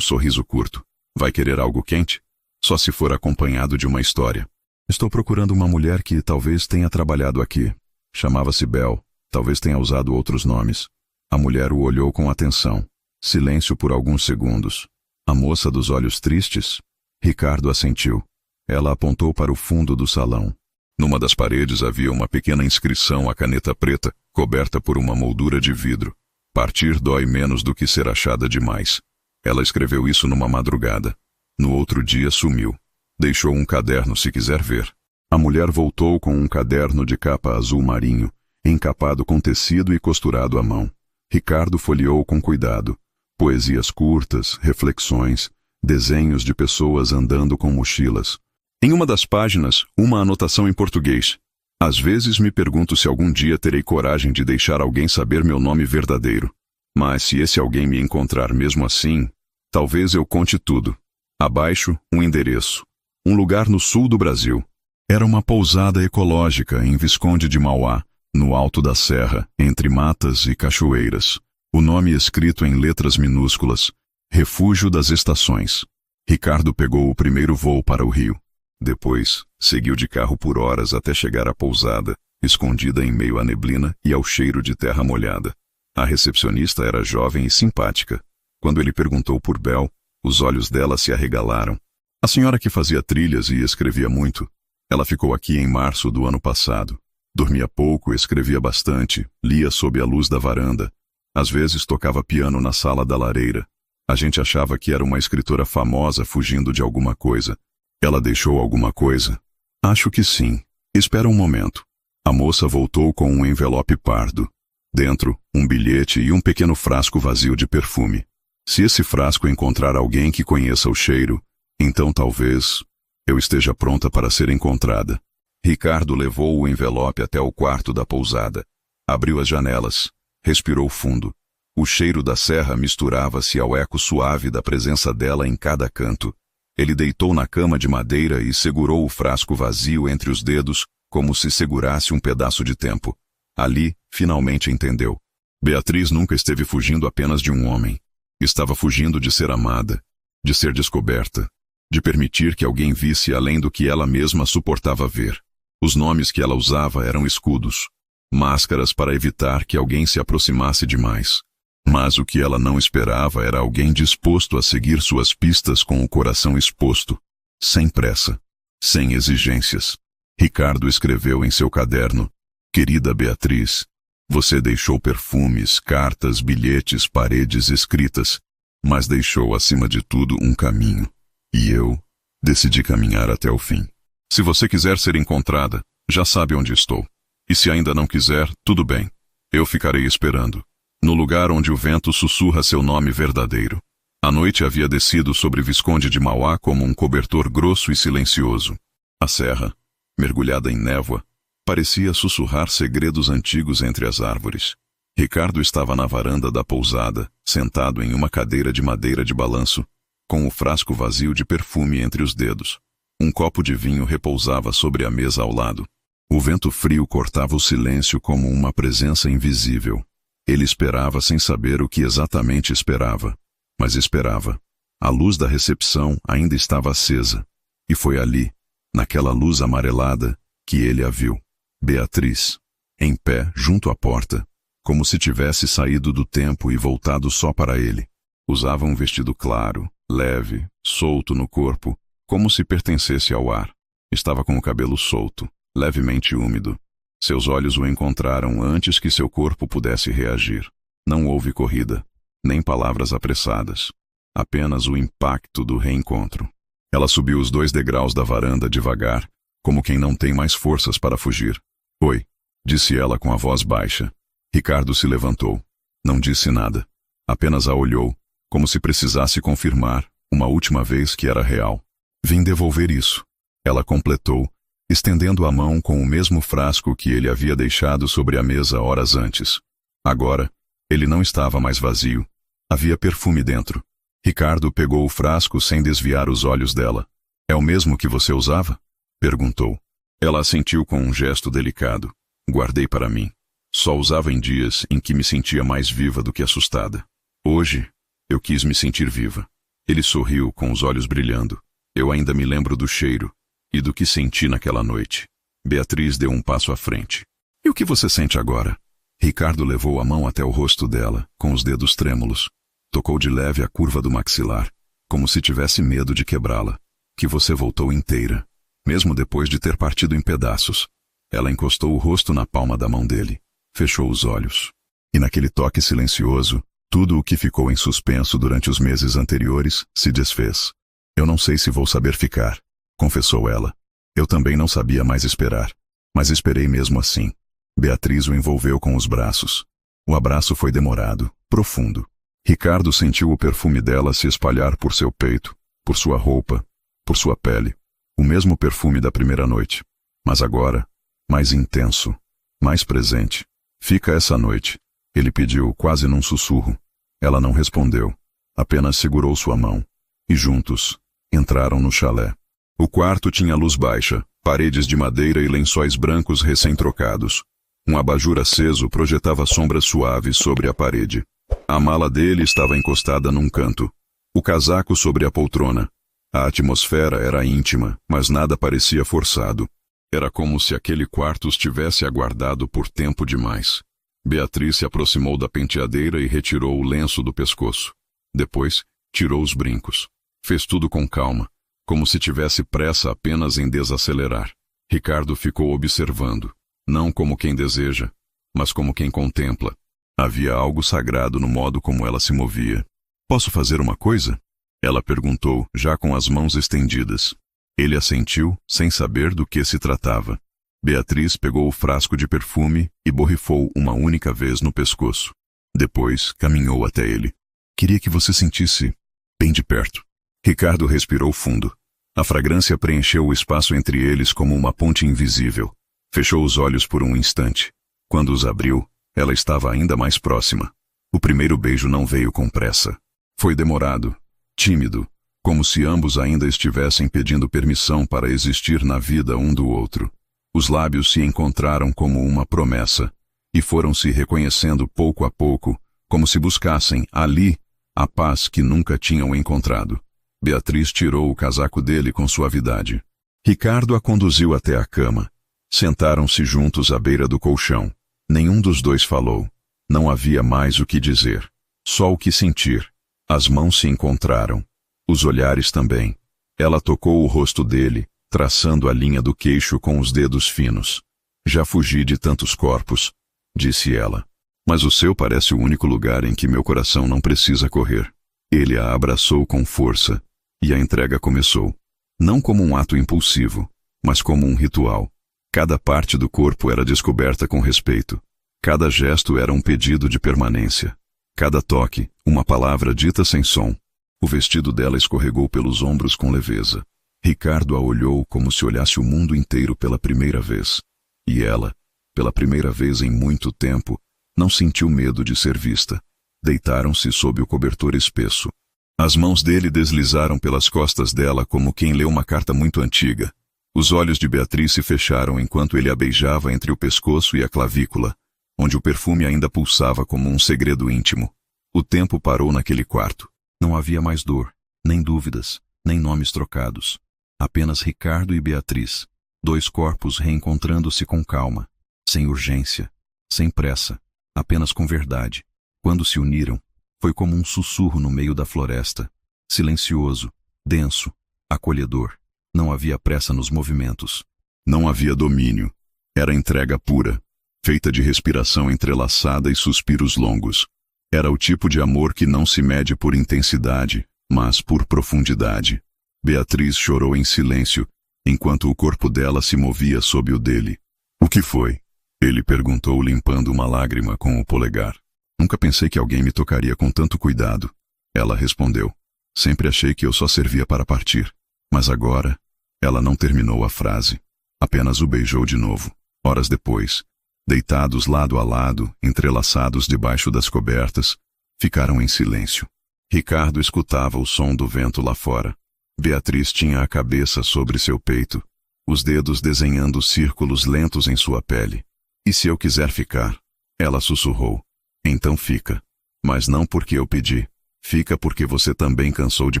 sorriso curto. "Vai querer algo quente? Só se for acompanhado de uma história. Estou procurando uma mulher que talvez tenha trabalhado aqui. Chamava-se Bel, talvez tenha usado outros nomes." A mulher o olhou com atenção. Silêncio por alguns segundos. "A moça dos olhos tristes?" Ricardo assentiu. Ela apontou para o fundo do salão. Numa das paredes havia uma pequena inscrição à caneta preta, coberta por uma moldura de vidro. "Partir dói menos do que ser achada demais." Ela escreveu isso numa madrugada. No outro dia sumiu. Deixou um caderno se quiser ver. A mulher voltou com um caderno de capa azul marinho, encapado com tecido e costurado à mão. Ricardo folheou com cuidado. Poesias curtas, reflexões, desenhos de pessoas andando com mochilas. Em uma das páginas, uma anotação em português. "Às vezes me pergunto se algum dia terei coragem de deixar alguém saber meu nome verdadeiro. Mas se esse alguém me encontrar mesmo assim, talvez eu conte tudo." Abaixo, um endereço. Um lugar no sul do Brasil. Era uma pousada ecológica em Visconde de Mauá, no alto da serra, entre matas e cachoeiras. O nome escrito em letras minúsculas: Refúgio das Estações. Ricardo pegou o primeiro voo para o Rio. Depois, seguiu de carro por horas até chegar à pousada, escondida em meio à neblina e ao cheiro de terra molhada. A recepcionista era jovem e simpática. Quando ele perguntou por Bel, os olhos dela se arregalaram. "A senhora que fazia trilhas e escrevia muito. Ela ficou aqui em março do ano passado. Dormia pouco, escrevia bastante, lia sob a luz da varanda. Às vezes tocava piano na sala da lareira. A gente achava que era uma escritora famosa fugindo de alguma coisa. Ela deixou alguma coisa?" "Acho que sim. Espera um momento." A moça voltou com um envelope pardo. Dentro, um bilhete e um pequeno frasco vazio de perfume. "Se esse frasco encontrar alguém que conheça o cheiro, então talvez eu esteja pronta para ser encontrada." Ricardo levou o envelope até o quarto da pousada. Abriu as janelas. Respirou fundo. O cheiro da serra misturava-se ao eco suave da presença dela em cada canto. Ele deitou na cama de madeira e segurou o frasco vazio entre os dedos, como se segurasse um pedaço de tempo. Ali, finalmente entendeu. Beatriz nunca esteve fugindo apenas de um homem. Estava fugindo de ser amada, de ser descoberta, de permitir que alguém visse além do que ela mesma suportava ver. Os nomes que ela usava eram escudos, máscaras para evitar que alguém se aproximasse demais. Mas o que ela não esperava era alguém disposto a seguir suas pistas com o coração exposto, sem pressa, sem exigências. Ricardo escreveu em seu caderno: "Querida Beatriz, você deixou perfumes, cartas, bilhetes, paredes escritas, mas deixou acima de tudo um caminho. E eu decidi caminhar até o fim. Se você quiser ser encontrada, já sabe onde estou. E se ainda não quiser, tudo bem. Eu ficarei esperando, no lugar onde o vento sussurra seu nome verdadeiro." A noite havia descido sobre Visconde de Mauá como um cobertor grosso e silencioso. A serra, mergulhada em névoa, parecia sussurrar segredos antigos entre as árvores. Ricardo estava na varanda da pousada, sentado em uma cadeira de madeira de balanço, com o frasco vazio de perfume entre os dedos. Um copo de vinho repousava sobre a mesa ao lado. O vento frio cortava o silêncio como uma presença invisível. Ele esperava sem saber o que exatamente esperava, mas esperava. A luz da recepção ainda estava acesa, e foi ali, naquela luz amarelada, que ele a viu. Beatriz, em pé junto à porta, como se tivesse saído do tempo e voltado só para ele. Usava um vestido claro, leve, solto no corpo, como se pertencesse ao ar. Estava com o cabelo solto, levemente úmido. Seus olhos o encontraram antes que seu corpo pudesse reagir. Não houve corrida, nem palavras apressadas. Apenas o impacto do reencontro. Ela subiu os 2 degraus da varanda devagar, como quem não tem mais forças para fugir. Oi, disse ela com a voz baixa. Ricardo se levantou. Não disse nada. Apenas a olhou, como se precisasse confirmar, uma última vez, que era real. Vim devolver isso. Ela completou, estendendo a mão com o mesmo frasco que ele havia deixado sobre a mesa horas antes. Agora, ele não estava mais vazio. Havia perfume dentro. Ricardo pegou o frasco sem desviar os olhos dela. É o mesmo que você usava? Perguntou. Ela assentiu com um gesto delicado. Guardei para mim. Só usava em dias em que me sentia mais viva do que assustada. Hoje, eu quis me sentir viva. Ele sorriu com os olhos brilhando. Eu ainda me lembro do cheiro e do que senti naquela noite. Beatriz deu um passo à frente. E o que você sente agora? Ricardo levou a mão até o rosto dela, com os dedos trêmulos. Tocou de leve a curva do maxilar, como se tivesse medo de quebrá-la. Que você voltou inteira, mesmo depois de ter partido em pedaços. Ela encostou o rosto na palma da mão dele. Fechou os olhos. E naquele toque silencioso, tudo o que ficou em suspenso durante os meses anteriores se desfez. Eu não sei se vou saber ficar, confessou ela. Eu também não sabia mais esperar, mas esperei mesmo assim. Beatriz o envolveu com os braços. O abraço foi demorado, profundo. Ricardo sentiu o perfume dela se espalhar por seu peito, por sua roupa, por sua pele. O mesmo perfume da primeira noite. Mas agora, mais intenso, mais presente. Fica essa noite, ele pediu quase num sussurro. Ela não respondeu, apenas segurou sua mão. E juntos, entraram no chalé. O quarto tinha luz baixa, paredes de madeira e lençóis brancos recém-trocados. Um abajur aceso projetava sombras suaves sobre a parede. A mala dele estava encostada num canto. O casaco sobre a poltrona. A atmosfera era íntima, mas nada parecia forçado. Era como se aquele quarto estivesse aguardado por tempo demais. Beatriz se aproximou da penteadeira e retirou o lenço do pescoço. Depois, tirou os brincos. Fez tudo com calma, como se tivesse pressa apenas em desacelerar. Ricardo ficou observando, não como quem deseja, mas como quem contempla. Havia algo sagrado no modo como ela se movia. Posso fazer uma coisa? Ela perguntou, já com as mãos estendidas. Ele assentiu, sem saber do que se tratava. Beatriz pegou o frasco de perfume e borrifou uma única vez no pescoço. Depois, caminhou até ele. Queria que você sentisse bem de perto. Ricardo respirou fundo. A fragrância preencheu o espaço entre eles como uma ponte invisível. Fechou os olhos por um instante. Quando os abriu, ela estava ainda mais próxima. O primeiro beijo não veio com pressa. Foi demorado, tímido, como se ambos ainda estivessem pedindo permissão para existir na vida um do outro. Os lábios se encontraram como uma promessa, e foram se reconhecendo pouco a pouco, como se buscassem, ali, a paz que nunca tinham encontrado. Beatriz tirou o casaco dele com suavidade. Ricardo a conduziu até a cama. Sentaram-se juntos à beira do colchão. Nenhum dos dois falou. Não havia mais o que dizer. Só o que sentir. As mãos se encontraram. Os olhares também. Ela tocou o rosto dele, traçando a linha do queixo com os dedos finos. Já fugi de tantos corpos, disse ela. Mas o seu parece o único lugar em que meu coração não precisa correr. Ele a abraçou com força, e a entrega começou. Não como um ato impulsivo, mas como um ritual. Cada parte do corpo era descoberta com respeito. Cada gesto era um pedido de permanência. Cada toque, uma palavra dita sem som. O vestido dela escorregou pelos ombros com leveza. Ricardo a olhou como se olhasse o mundo inteiro pela primeira vez. E ela, pela primeira vez em muito tempo, não sentiu medo de ser vista. Deitaram-se sob o cobertor espesso. As mãos dele deslizaram pelas costas dela como quem lê uma carta muito antiga. Os olhos de Beatriz se fecharam enquanto ele a beijava entre o pescoço e a clavícula, onde o perfume ainda pulsava como um segredo íntimo. O tempo parou naquele quarto. Não havia mais dor, nem dúvidas, nem nomes trocados. Apenas Ricardo e Beatriz, dois corpos reencontrando-se com calma, sem urgência, sem pressa, apenas com verdade. Quando se uniram, foi como um sussurro no meio da floresta, silencioso, denso, acolhedor. Não havia pressa nos movimentos. Não havia domínio. Era entrega pura, feita de respiração entrelaçada e suspiros longos. Era o tipo de amor que não se mede por intensidade, mas por profundidade. Beatriz chorou em silêncio, enquanto o corpo dela se movia sob o dele. O que foi? Ele perguntou, limpando uma lágrima com o polegar. Nunca pensei que alguém me tocaria com tanto cuidado. Ela respondeu. Sempre achei que eu só servia para partir. Mas agora, ela não terminou a frase. Apenas o beijou de novo. Horas depois, deitados lado a lado, entrelaçados debaixo das cobertas, ficaram em silêncio. Ricardo escutava o som do vento lá fora. Beatriz tinha a cabeça sobre seu peito, os dedos desenhando círculos lentos em sua pele. E se eu quiser ficar? Ela sussurrou. Então fica. Mas não porque eu pedi. Fica porque você também cansou de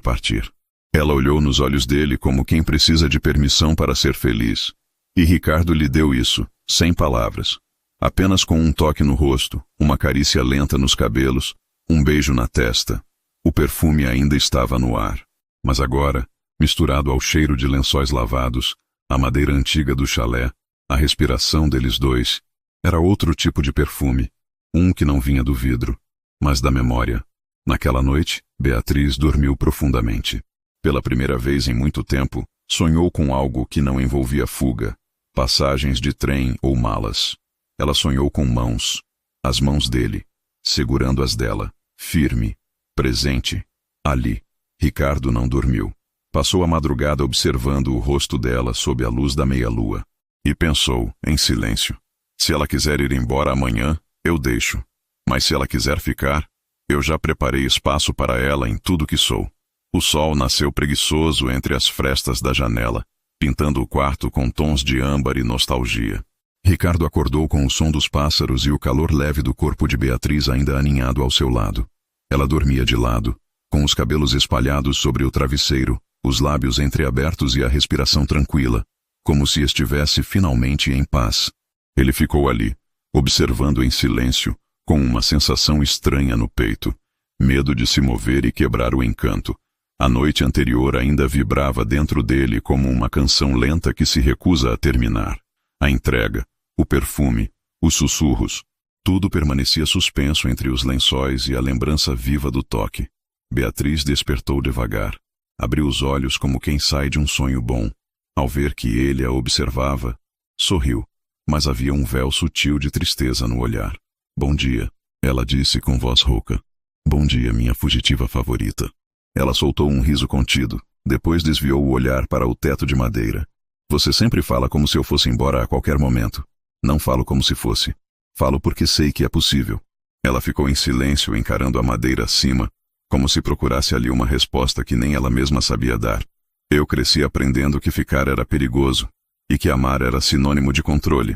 partir. Ela olhou nos olhos dele como quem precisa de permissão para ser feliz. E Ricardo lhe deu isso, sem palavras. Apenas com um toque no rosto, uma carícia lenta nos cabelos, um beijo na testa. O perfume ainda estava no ar. Mas agora, misturado ao cheiro de lençóis lavados, a madeira antiga do chalé, a respiração deles dois, era outro tipo de perfume. Um que não vinha do vidro, mas da memória. Naquela noite, Beatriz dormiu profundamente. Pela primeira vez em muito tempo, sonhou com algo que não envolvia fuga, passagens de trem ou malas. Ela sonhou com mãos, as mãos dele, segurando as dela, firme, presente, ali. Ricardo não dormiu. Passou a madrugada observando o rosto dela sob a luz da meia-lua. E pensou, em silêncio, se ela quiser ir embora amanhã, eu deixo. Mas se ela quiser ficar, eu já preparei espaço para ela em tudo que sou. O sol nasceu preguiçoso entre as frestas da janela, pintando o quarto com tons de âmbar e nostalgia. Ricardo acordou com o som dos pássaros e o calor leve do corpo de Beatriz ainda aninhado ao seu lado. Ela dormia de lado, com os cabelos espalhados sobre o travesseiro, os lábios entreabertos e a respiração tranquila, como se estivesse finalmente em paz. Ele ficou ali, observando em silêncio, com uma sensação estranha no peito, medo de se mover e quebrar o encanto. A noite anterior ainda vibrava dentro dele como uma canção lenta que se recusa a terminar. A entrega, o perfume, os sussurros, tudo permanecia suspenso entre os lençóis e a lembrança viva do toque. Beatriz despertou devagar. Abriu os olhos como quem sai de um sonho bom. Ao ver que ele a observava, sorriu, mas havia um véu sutil de tristeza no olhar. Bom dia, ela disse com voz rouca. Bom dia, minha fugitiva favorita. Ela soltou um riso contido, depois desviou o olhar para o teto de madeira. Você sempre fala como se eu fosse embora a qualquer momento. Não falo como se fosse. Falo porque sei que é possível. Ela ficou em silêncio encarando a madeira acima, como se procurasse ali uma resposta que nem ela mesma sabia dar. Eu cresci aprendendo que ficar era perigoso, e que amar era sinônimo de controle.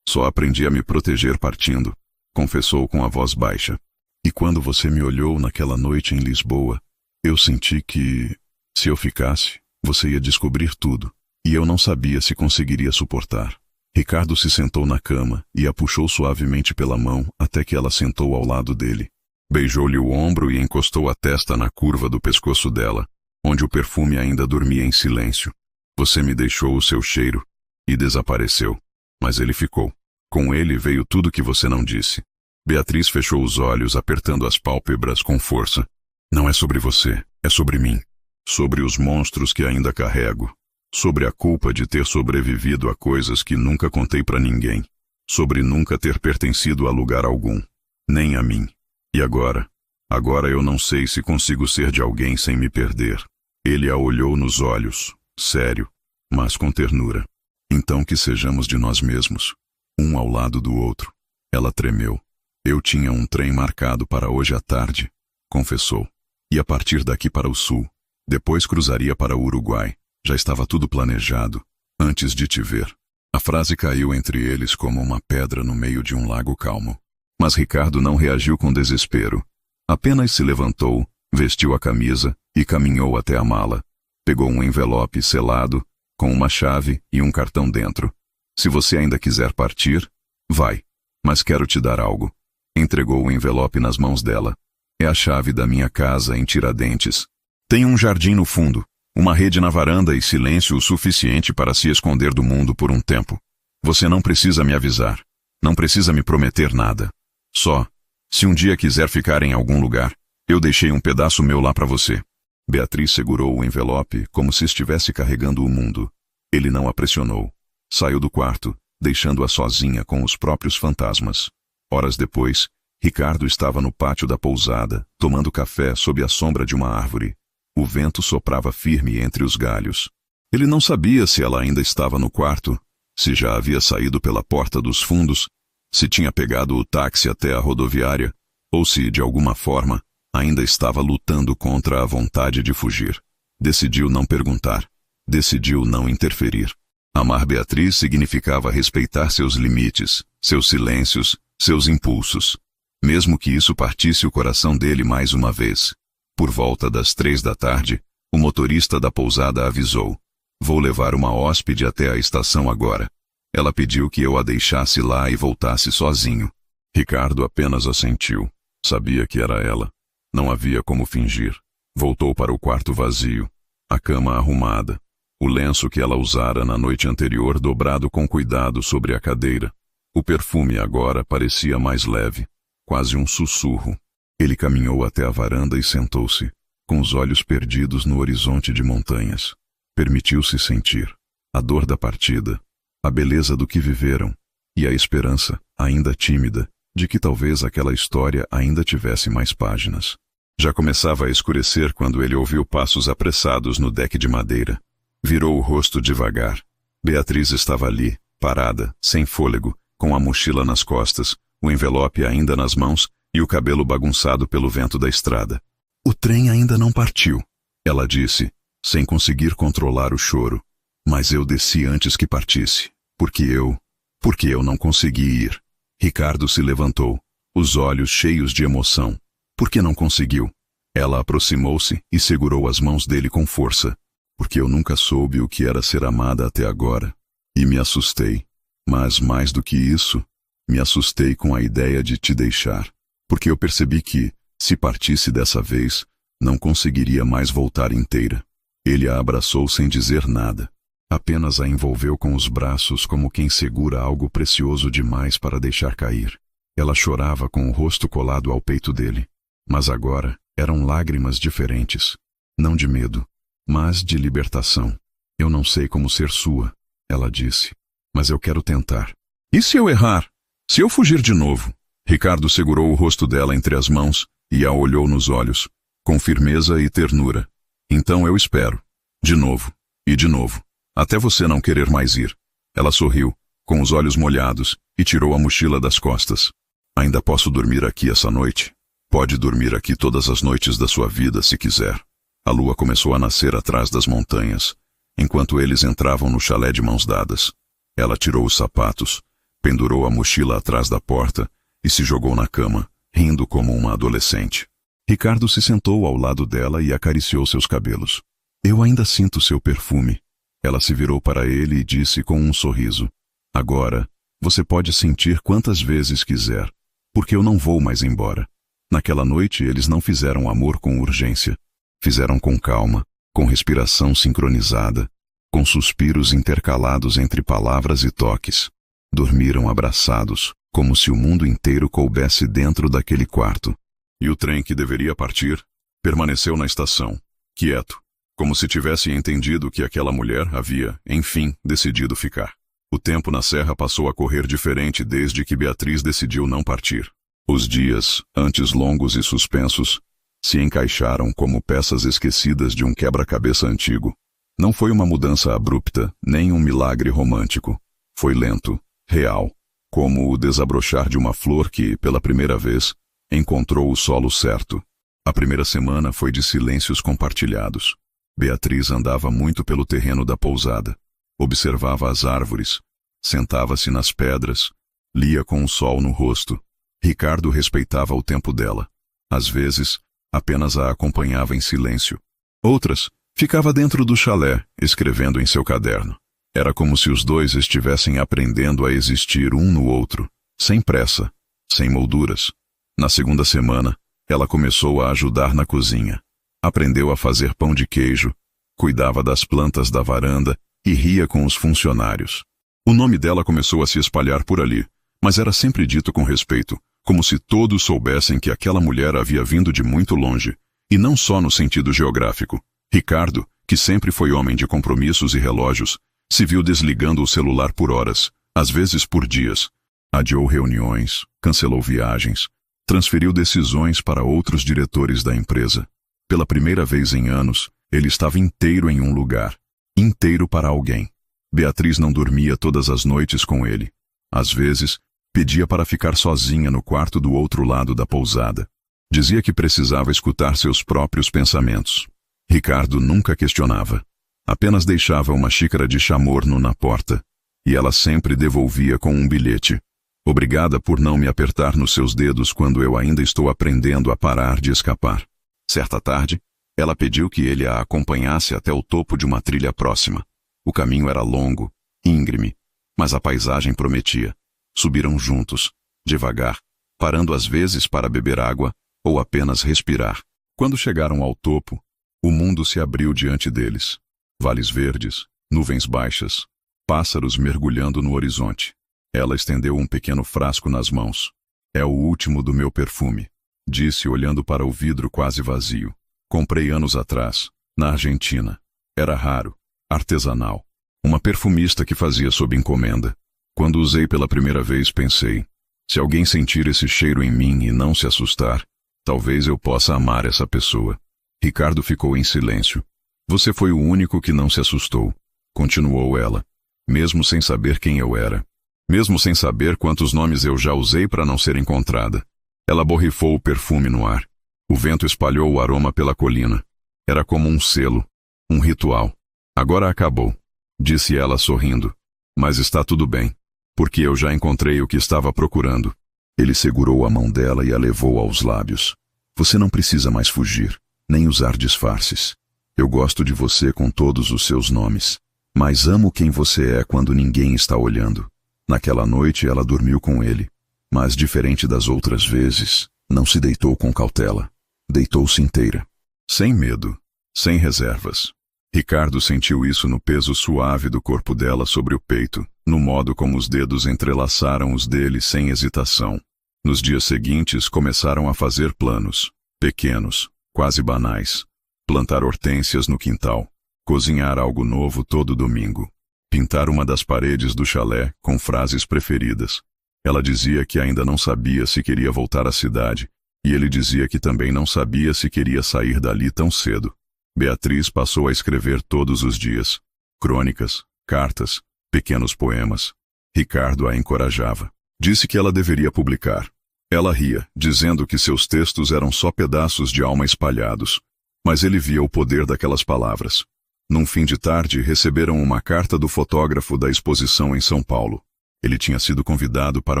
Só aprendi a me proteger partindo, confessou com a voz baixa. E quando você me olhou naquela noite em Lisboa, eu senti que, se eu ficasse, você ia descobrir tudo, e eu não sabia se conseguiria suportar. Ricardo se sentou na cama e a puxou suavemente pela mão até que ela sentou ao lado dele. Beijou-lhe o ombro e encostou a testa na curva do pescoço dela, onde o perfume ainda dormia em silêncio. Você me deixou o seu cheiro, e desapareceu. Mas ele ficou. Com ele veio tudo que você não disse. Beatriz fechou os olhos, apertando as pálpebras com força. Não é sobre você, é sobre mim. Sobre os monstros que ainda carrego. Sobre a culpa de ter sobrevivido a coisas que nunca contei pra ninguém. Sobre nunca ter pertencido a lugar algum. Nem a mim. E agora? Agora eu não sei se consigo ser de alguém sem me perder. Ele a olhou nos olhos, sério, mas com ternura. Então que sejamos de nós mesmos, um ao lado do outro. Ela tremeu. Eu tinha um trem marcado para hoje à tarde, confessou. Ia partir daqui para o sul. Depois cruzaria para o Uruguai. Já estava tudo planejado, antes de te ver. A frase caiu entre eles como uma pedra no meio de um lago calmo. Mas Ricardo não reagiu com desespero. Apenas se levantou, vestiu a camisa e caminhou até a mala. Pegou um envelope selado, com uma chave e um cartão dentro. Se você ainda quiser partir, vai. Mas quero te dar algo. Entregou o envelope nas mãos dela. É a chave da minha casa em Tiradentes. Tem um jardim no fundo, uma rede na varanda e silêncio o suficiente para se esconder do mundo por um tempo. Você não precisa me avisar. Não precisa me prometer nada. Só, se um dia quiser ficar em algum lugar, eu deixei um pedaço meu lá para você. Beatriz segurou o envelope como se estivesse carregando o mundo. Ele não a pressionou. Saiu do quarto, deixando-a sozinha com os próprios fantasmas. Horas depois, Ricardo estava no pátio da pousada, tomando café sob a sombra de uma árvore. O vento soprava firme entre os galhos. Ele não sabia se ela ainda estava no quarto, se já havia saído pela porta dos fundos, se tinha pegado o táxi até a rodoviária, ou se, de alguma forma, ainda estava lutando contra a vontade de fugir. Decidiu não perguntar. Decidiu não interferir. Amar Beatriz significava respeitar seus limites, seus silêncios, seus impulsos. Mesmo que isso partisse o coração dele mais uma vez. Por volta das 3 da tarde, o motorista da pousada avisou: "Vou levar uma hóspede até a estação agora." Ela pediu que eu a deixasse lá e voltasse sozinho. Ricardo apenas assentiu. Sabia que era ela. Não havia como fingir. Voltou para o quarto vazio. A cama arrumada. O lenço que ela usara na noite anterior dobrado com cuidado sobre a cadeira. O perfume agora parecia mais leve, quase um sussurro. Ele caminhou até a varanda e sentou-se, com os olhos perdidos no horizonte de montanhas. Permitiu-se sentir a dor da partida, a beleza do que viveram, e a esperança, ainda tímida, de que talvez aquela história ainda tivesse mais páginas. Já começava a escurecer quando ele ouviu passos apressados no deck de madeira. Virou o rosto devagar. Beatriz estava ali, parada, sem fôlego, com a mochila nas costas, o envelope ainda nas mãos e o cabelo bagunçado pelo vento da estrada. "O trem ainda não partiu", ela disse, sem conseguir controlar o choro. "Mas eu desci antes que partisse, porque eu não consegui ir." Ricardo se levantou, os olhos cheios de emoção. "Por que não conseguiu?" Ela aproximou-se e segurou as mãos dele com força. "Porque eu nunca soube o que era ser amada até agora. E me assustei. Mas mais do que isso, me assustei com a ideia de te deixar. Porque eu percebi que, se partisse dessa vez, não conseguiria mais voltar inteira." Ele a abraçou sem dizer nada. Apenas a envolveu com os braços como quem segura algo precioso demais para deixar cair. Ela chorava com o rosto colado ao peito dele. Mas agora eram lágrimas diferentes. Não de medo, mas de libertação. "Eu não sei como ser sua", ela disse, "mas eu quero tentar." "E se eu errar? Se eu fugir de novo?" Ricardo segurou o rosto dela entre as mãos e a olhou nos olhos, com firmeza e ternura. "Então eu espero. De novo, e de novo, até você não querer mais ir." Ela sorriu, com os olhos molhados, e tirou a mochila das costas. "Ainda posso dormir aqui essa noite?" "Pode dormir aqui todas as noites da sua vida, se quiser." A lua começou a nascer atrás das montanhas, enquanto eles entravam no chalé de mãos dadas. Ela tirou os sapatos, pendurou a mochila atrás da porta e se jogou na cama, rindo como uma adolescente. Ricardo se sentou ao lado dela e acariciou seus cabelos. "Eu ainda sinto seu perfume." Ela se virou para ele e disse com um sorriso: "Agora, você pode sentir quantas vezes quiser, porque eu não vou mais embora." Naquela noite eles não fizeram amor com urgência. Fizeram com calma, com respiração sincronizada, com suspiros intercalados entre palavras e toques. Dormiram abraçados, como se o mundo inteiro coubesse dentro daquele quarto. E o trem que deveria partir permaneceu na estação, quieto, como se tivesse entendido que aquela mulher havia, enfim, decidido ficar. O tempo na serra passou a correr diferente desde que Beatriz decidiu não partir. Os dias, antes longos e suspensos, se encaixaram como peças esquecidas de um quebra-cabeça antigo. Não foi uma mudança abrupta, nem um milagre romântico. Foi lento, real, como o desabrochar de uma flor que, pela primeira vez, encontrou o solo certo. A primeira semana foi de silêncios compartilhados. Beatriz andava muito pelo terreno da pousada. Observava as árvores, sentava-se nas pedras, lia com o sol no rosto. Ricardo respeitava o tempo dela. Às vezes, apenas a acompanhava em silêncio. Outras, ficava dentro do chalé, escrevendo em seu caderno. Era como se os dois estivessem aprendendo a existir um no outro, sem pressa, sem molduras. Na segunda semana, ela começou a ajudar na cozinha. Aprendeu a fazer pão de queijo, cuidava das plantas da varanda e ria com os funcionários. O nome dela começou a se espalhar por ali, mas era sempre dito com respeito, como se todos soubessem que aquela mulher havia vindo de muito longe, e não só no sentido geográfico. Ricardo, que sempre foi homem de compromissos e relógios, Se viu desligando o celular por horas, às vezes por dias. Adiou reuniões, cancelou viagens, transferiu decisões para outros diretores da empresa. Pela primeira vez em anos, ele estava inteiro em um lugar. Inteiro para alguém. Beatriz não dormia todas as noites com ele. Às vezes, pedia para ficar sozinha no quarto do outro lado da pousada. Dizia que precisava escutar seus próprios pensamentos. Ricardo nunca questionava. Apenas deixava uma xícara de chamorno na porta. E ela sempre devolvia com um bilhete. Obrigada por não me apertar nos seus dedos quando eu ainda estou aprendendo a parar de escapar. Certa tarde, ela pediu que ele a acompanhasse até o topo de uma trilha próxima. O caminho era longo, íngreme, mas a paisagem prometia. Subiram juntos, devagar, parando às vezes para beber água ou apenas respirar. Quando chegaram ao topo, o mundo se abriu diante deles. Vales verdes, nuvens baixas, pássaros mergulhando no horizonte. Ela estendeu um pequeno frasco nas mãos. É o último do meu perfume, disse olhando para o vidro quase vazio. Comprei anos atrás, na Argentina. Era raro, artesanal. Uma perfumista que fazia sob encomenda. Quando usei pela primeira vez, pensei, se alguém sentir esse cheiro em mim e não se assustar, talvez eu possa amar essa pessoa. Ricardo ficou em silêncio. Você foi o único que não se assustou, continuou ela, mesmo sem saber quem eu era. Mesmo sem saber quantos nomes eu já usei para não ser encontrada. Ela borrifou o perfume no ar. O vento espalhou o aroma pela colina. Era como um selo, um ritual. Agora acabou, disse ela sorrindo. Mas está tudo bem, porque eu já encontrei o que estava procurando. Ele segurou a mão dela e a levou aos lábios. Você não precisa mais fugir, nem usar disfarces. Eu gosto de você com todos os seus nomes, mas amo quem você é quando ninguém está olhando. Naquela noite ela dormiu com ele, mas diferente das outras vezes, não se deitou com cautela. Deitou-se inteira. Sem medo, sem reservas. Ricardo sentiu isso no peso suave do corpo dela sobre o peito, no modo como os dedos entrelaçaram os dele sem hesitação. Nos dias seguintes começaram a fazer planos, pequenos, quase banais. Plantar hortênsias no quintal, cozinhar algo novo todo domingo. Pintar uma das paredes do chalé com frases preferidas. Ela dizia que ainda não sabia se queria voltar à cidade, e ele dizia que também não sabia se queria sair dali tão cedo. Beatriz passou a escrever todos os dias. Crônicas, cartas, pequenos poemas. Ricardo a encorajava. Disse que ela deveria publicar. Ela ria, dizendo que seus textos eram só pedaços de alma espalhados. Mas ele via o poder daquelas palavras. Num fim de tarde, receberam uma carta do fotógrafo da exposição em São Paulo. Ele tinha sido convidado para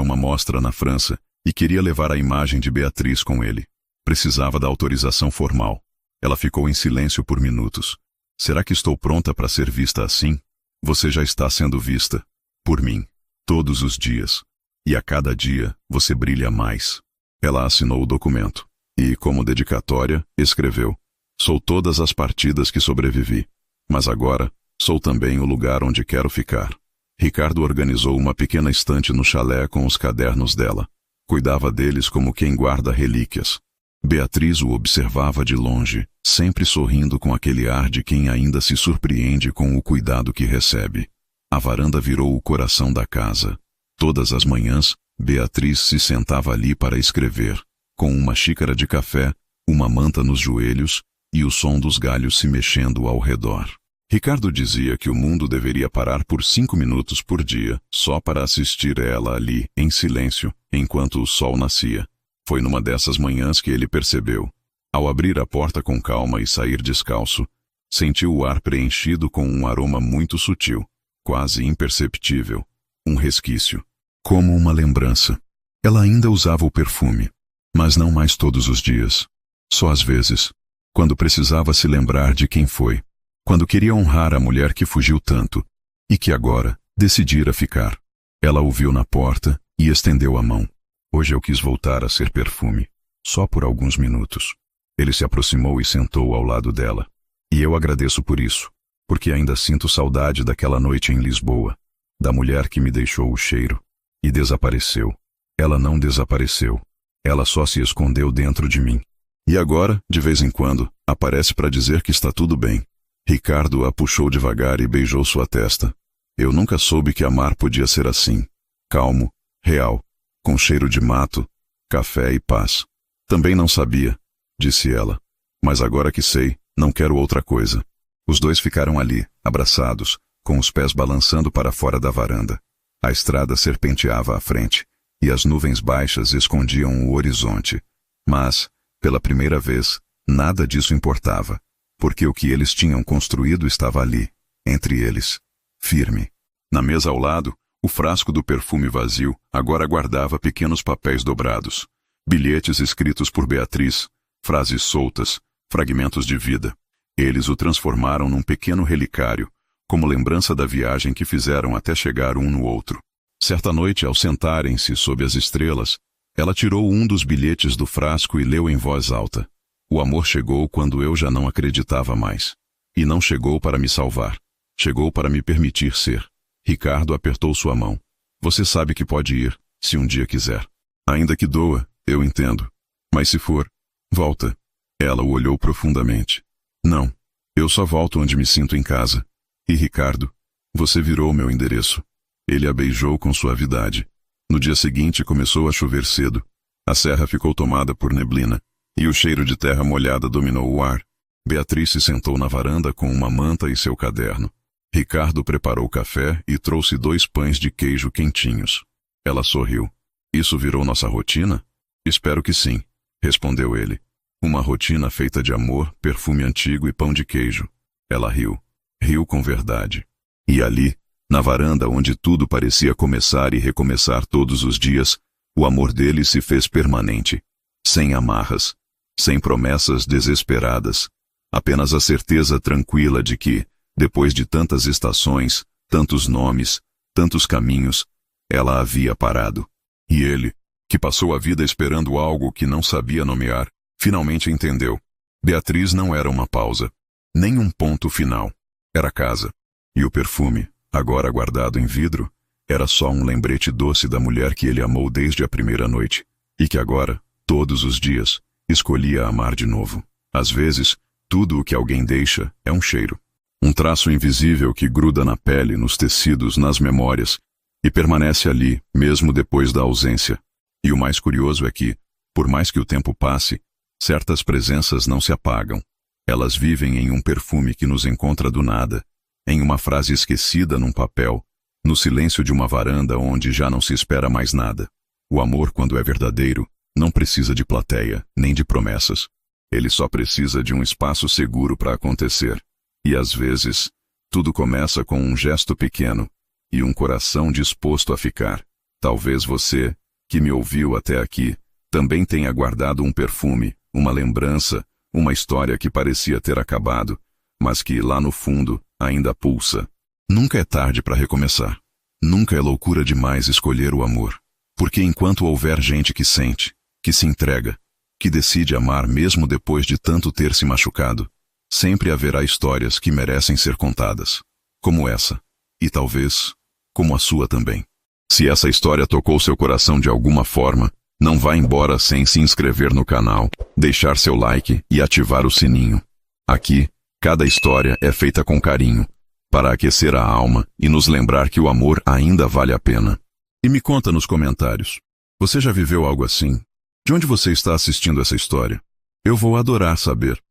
uma mostra na França e queria levar a imagem de Beatriz com ele. Precisava da autorização formal. Ela ficou em silêncio por minutos. Será que estou pronta para ser vista assim? Você já está sendo vista. Por mim. Todos os dias. E a cada dia, você brilha mais. Ela assinou o documento. E, como dedicatória, escreveu. Sou todas as partidas que sobrevivi. Mas agora, sou também o lugar onde quero ficar. Ricardo organizou uma pequena estante no chalé com os cadernos dela. Cuidava deles como quem guarda relíquias. Beatriz o observava de longe, sempre sorrindo com aquele ar de quem ainda se surpreende com o cuidado que recebe. A varanda virou o coração da casa. Todas as manhãs, Beatriz se sentava ali para escrever, com uma xícara de café, uma manta nos joelhos e o som dos galhos se mexendo ao redor. Ricardo dizia que o mundo deveria parar por 5 minutos por dia, só para assistir ela ali, em silêncio, enquanto o sol nascia. Foi numa dessas manhãs que ele percebeu. Ao abrir a porta com calma e sair descalço, sentiu o ar preenchido com um aroma muito sutil, quase imperceptível, um resquício, como uma lembrança. Ela ainda usava o perfume, mas não mais todos os dias. Só às vezes, quando precisava se lembrar de quem foi, quando queria honrar a mulher que fugiu tanto, e que agora decidira ficar. Ela o viu na porta e estendeu a mão. Hoje eu quis voltar a ser perfume, só por alguns minutos. Ele se aproximou e sentou ao lado dela. E eu agradeço por isso, porque ainda sinto saudade daquela noite em Lisboa, da mulher que me deixou o cheiro, e desapareceu. Ela não desapareceu, ela só se escondeu dentro de mim. E agora, de vez em quando, aparece para dizer que está tudo bem. Ricardo a puxou devagar e beijou sua testa. Eu nunca soube que amar podia ser assim. Calmo, real, com cheiro de mato, café e paz. Também não sabia, disse ela. Mas agora que sei, não quero outra coisa. Os dois ficaram ali, abraçados, com os pés balançando para fora da varanda. A estrada serpenteava à frente, e as nuvens baixas escondiam o horizonte. Mas, pela primeira vez, nada disso importava, porque o que eles tinham construído estava ali, entre eles, firme. Na mesa ao lado, o frasco do perfume vazio agora guardava pequenos papéis dobrados, bilhetes escritos por Beatriz, frases soltas, fragmentos de vida. Eles o transformaram num pequeno relicário, como lembrança da viagem que fizeram até chegar um no outro. Certa noite, ao sentarem-se sob as estrelas, ela tirou um dos bilhetes do frasco e leu em voz alta. O amor chegou quando eu já não acreditava mais. E não chegou para me salvar. Chegou para me permitir ser. Ricardo apertou sua mão. Você sabe que pode ir, se um dia quiser. Ainda que doa, eu entendo. Mas se for, volta. Ela o olhou profundamente. Não, eu só volto onde me sinto em casa. E Ricardo, você virou meu endereço. Ele a beijou com suavidade. No dia seguinte começou a chover cedo. A serra ficou tomada por neblina, e o cheiro de terra molhada dominou o ar. Beatriz se sentou na varanda com uma manta e seu caderno. Ricardo preparou café e trouxe 2 pães de queijo quentinhos. Ela sorriu. Isso virou nossa rotina? Espero que sim, respondeu ele. Uma rotina feita de amor, perfume antigo e pão de queijo. Ela riu. Riu com verdade. E ali, na varanda onde tudo parecia começar e recomeçar todos os dias, o amor deles se fez permanente. Sem amarras. Sem promessas desesperadas. Apenas a certeza tranquila de que, depois de tantas estações, tantos nomes, tantos caminhos, ela havia parado. E ele, que passou a vida esperando algo que não sabia nomear, finalmente entendeu. Beatriz não era uma pausa, nem um ponto final. Era casa. E o perfume, agora guardado em vidro, era só um lembrete doce da mulher que ele amou desde a primeira noite, e que agora, todos os dias, escolhia amar de novo. Às vezes, tudo o que alguém deixa é um cheiro. Um traço invisível que gruda na pele, nos tecidos, nas memórias, e permanece ali, mesmo depois da ausência. E o mais curioso é que, por mais que o tempo passe, certas presenças não se apagam. Elas vivem em um perfume que nos encontra do nada, em uma frase esquecida num papel, no silêncio de uma varanda onde já não se espera mais nada. O amor, quando é verdadeiro, não precisa de plateia, nem de promessas. Ele só precisa de um espaço seguro para acontecer. E às vezes, tudo começa com um gesto pequeno e um coração disposto a ficar. Talvez você, que me ouviu até aqui, também tenha guardado um perfume, uma lembrança, uma história que parecia ter acabado, mas que, lá no fundo, ainda pulsa. Nunca é tarde para recomeçar. Nunca é loucura demais escolher o amor. Porque enquanto houver gente que sente, que se entrega, que decide amar mesmo depois de tanto ter se machucado, sempre haverá histórias que merecem ser contadas. Como essa. E talvez, como a sua também. Se essa história tocou seu coração de alguma forma, não vá embora sem se inscrever no canal, deixar seu like e ativar o sininho. Aqui, cada história é feita com carinho, para aquecer a alma e nos lembrar que o amor ainda vale a pena. E me conta nos comentários, você já viveu algo assim? De onde você está assistindo essa história? Eu vou adorar saber.